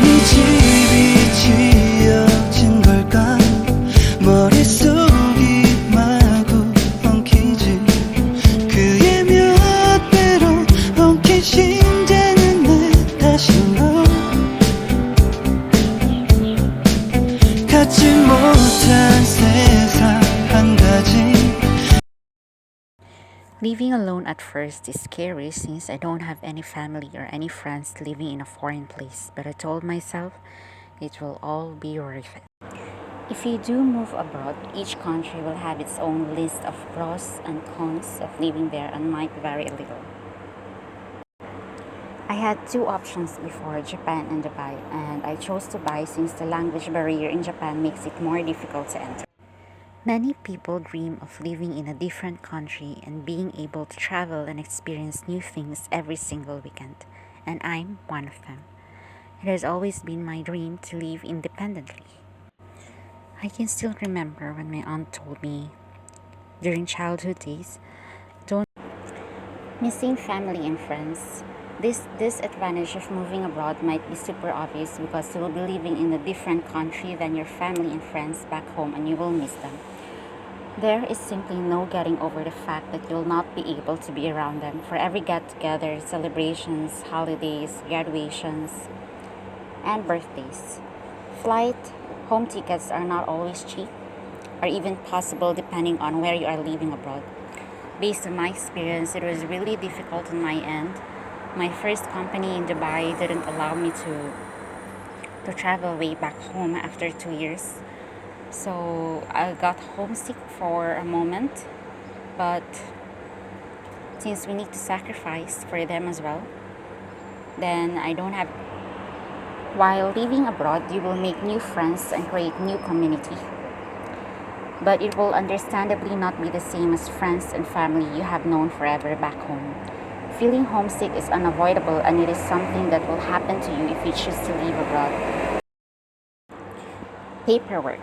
이 집이 지어진 걸까 머릿속이 마구 엉키지 그의 몇 배로 엉킨 심장은 내 탓인가 갖지 못한 세상 한 가지 Living alone at first is scary since I don't have any family or any friends living in a foreign place, but I told myself it will all be worth it. If you do move abroad, each country will have its own list of pros and cons of living there and might vary a little. I had two options before, Japan and Dubai, and I chose Dubai since the language barrier in Japan makes it more difficult to enter. Many people dream of living in a different country and being able to travel and experience new things every single weekend, and I'm one of them. It has always been my dream to live independently. I can still remember when my aunt told me during childhood days, don't missing family and friends. This disadvantage of moving abroad might be super obvious because you will be living in a different country than your family and friends back home and you will miss them. There is simply no getting over the fact that you'll not be able to be around them for every get-together, celebrations, holidays, graduations, and birthdays. Flight, home tickets are not always cheap or even possible depending on where you are living abroad. Based on my experience, it was really difficult on my end. My first company in Dubai didn't allow me to travel way back home after 2 years. So I got homesick for a moment, but since we need to sacrifice for them as well, then I don't have. While living abroad, you will make new friends and create new community. But it will understandably not be the same as friends and family you have known forever back home. Feeling homesick is unavoidable and it is something that will happen to you if you choose to live abroad. Paperwork.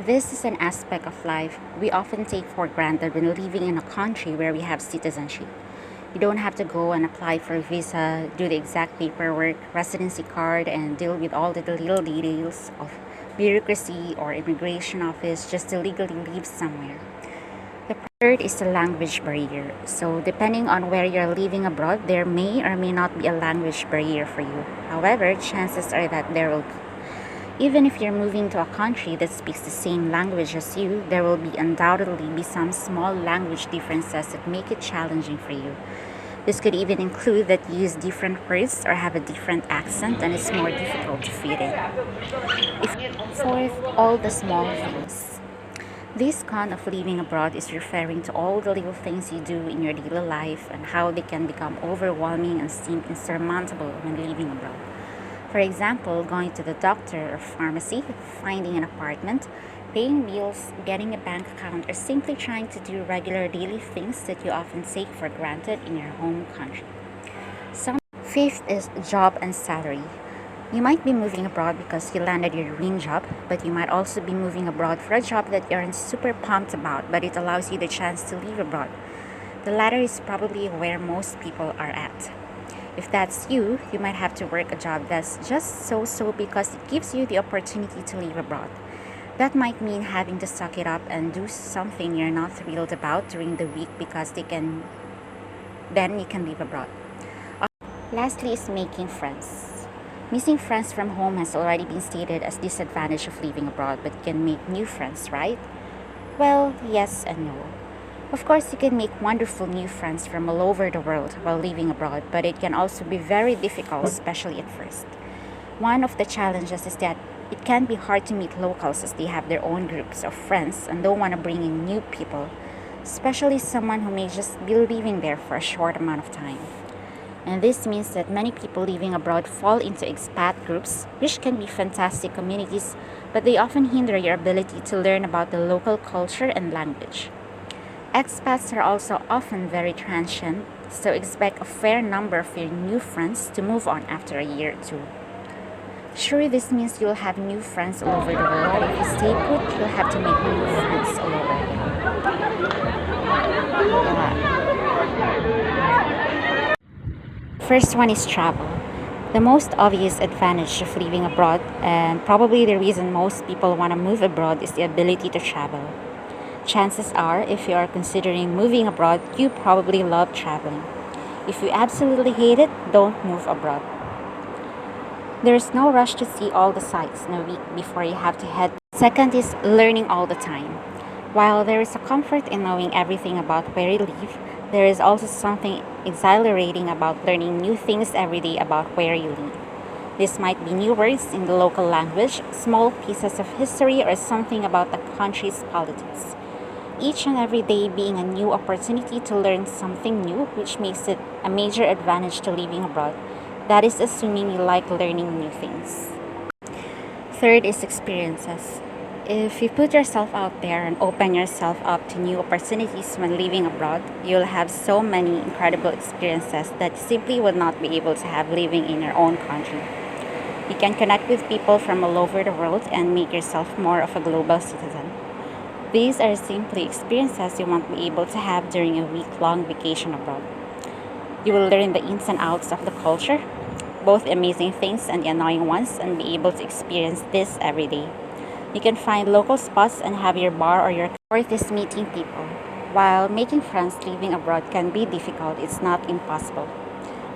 This is an aspect of life we often take for granted when living in a country where we have citizenship. You don't have to go and apply for a visa, do the exact paperwork, residency card, and deal with all the little details of bureaucracy or immigration office just to legally live somewhere. The third is the language barrier. So depending on where you're living abroad, there may or may not be a language barrier for you. However, chances are that there will be. Even if you're moving to a country that speaks the same language as you, there will be undoubtedly be some small language differences that make it challenging for you. This could even include that you use different words or have a different accent and it's more difficult to fit in. Fourth, all the small things. This con of living abroad is referring to all the little things you do in your daily life and how they can become overwhelming and seem insurmountable when living abroad. For example, going to the doctor or pharmacy, finding an apartment, paying bills, getting a bank account, or simply trying to do regular daily things that you often take for granted in your home country. Fifth is job and salary. You might be moving abroad because you landed your dream job, but you might also be moving abroad for a job that you aren't super pumped about, but it allows you the chance to live abroad. The latter is probably where most people are at. If that's you, you might have to work a job that's just so because it gives you the opportunity to live abroad. That might mean having to suck it up and do something you're not thrilled about during the week because then you can live abroad. Lastly is making friends. Missing friends from home has already been stated as disadvantage of living abroad, but you can make new friends, right? Well, yes and no. Of course, you can make wonderful new friends from all over the world while living abroad, but it can also be very difficult, especially at first. One of the challenges is that it can be hard to meet locals as they have their own groups of friends and don't want to bring in new people, especially someone who may just be living there for a short amount of time. And this means that many people living abroad fall into expat groups, which can be fantastic communities, but they often hinder your ability to learn about the local culture and language. Expats are also often very transient, so expect a fair number of your new friends to move on after a year or two. Sure, this means you'll have new friends all over the world, but if you stay put, you'll have to make new friends all over again. First one is travel. The most obvious advantage of living abroad, and probably the reason most people want to move abroad, is the ability to travel. Chances are, if you are considering moving abroad, you probably love traveling. If you absolutely hate it, don't move abroad. There's no rush to see all the sights in a week before you have to head. Second is learning all the time. While there is a comfort in knowing everything about where you live, there is also something exhilarating about learning new things every day about where you live. This might be new words in the local language, small pieces of history, or something about the country's politics. Each and every day being a new opportunity to learn something new, which makes it a major advantage to living abroad. That is assuming you like learning new things. Third is experiences. If you put yourself out there and open yourself up to new opportunities when living abroad, you'll have so many incredible experiences that you simply would not be able to have living in your own country. You can connect with people from all over the world and make yourself more of a global citizen. These are simply experiences you won't be able to have during a week-long vacation abroad. You will learn the ins and outs of the culture, both the amazing things and the annoying ones, and be able to experience this every day. You can find local spots and have your bar or your fourth is meeting people. While making friends living abroad can be difficult, it's not impossible.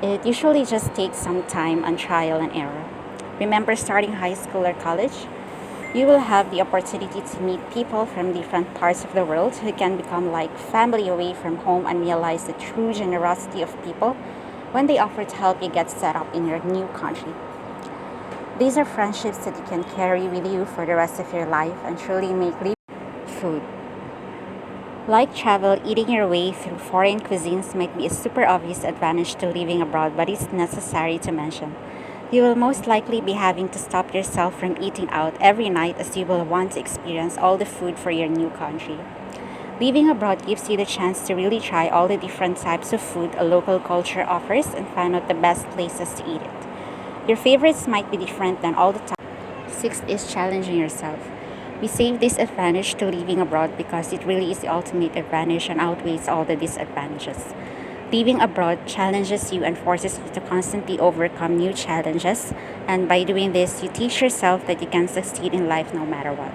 It usually just takes some time and trial and error. Remember starting high school or college? You will have the opportunity to meet people from different parts of the world who can become like family away from home and realize the true generosity of people when they offer to help you get set up in your new country. These are friendships that you can carry with you for the rest of your life and truly make living food. Like travel, eating your way through foreign cuisines might be a super obvious advantage to living abroad, but it's necessary to mention. You will most likely be having to stop yourself from eating out every night as you will want to experience all the food for your new country. Living abroad gives you the chance to really try all the different types of food a local culture offers and find out the best places to eat it. Your favorites might be different than all the time. Sixth is challenging yourself. We save this advantage to living abroad because it really is the ultimate advantage and outweighs all the disadvantages. Living abroad challenges you and forces you to constantly overcome new challenges, and by doing this, you teach yourself that you can succeed in life no matter what.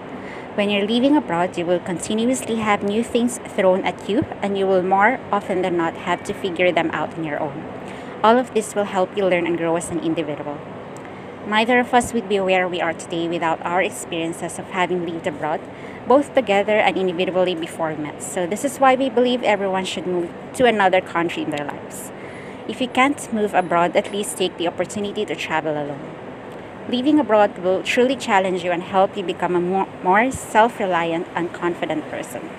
When you're living abroad, you will continuously have new things thrown at you, and you will more often than not have to figure them out on your own. All of this will help you learn and grow as an individual. Neither of us would be where we are today without our experiences of having lived abroad, both together and individually before we met. So, this is why we believe everyone should move to another country in their lives. If you can't move abroad, at least take the opportunity to travel alone. Living abroad will truly challenge you and help you become a more self reliant and confident person.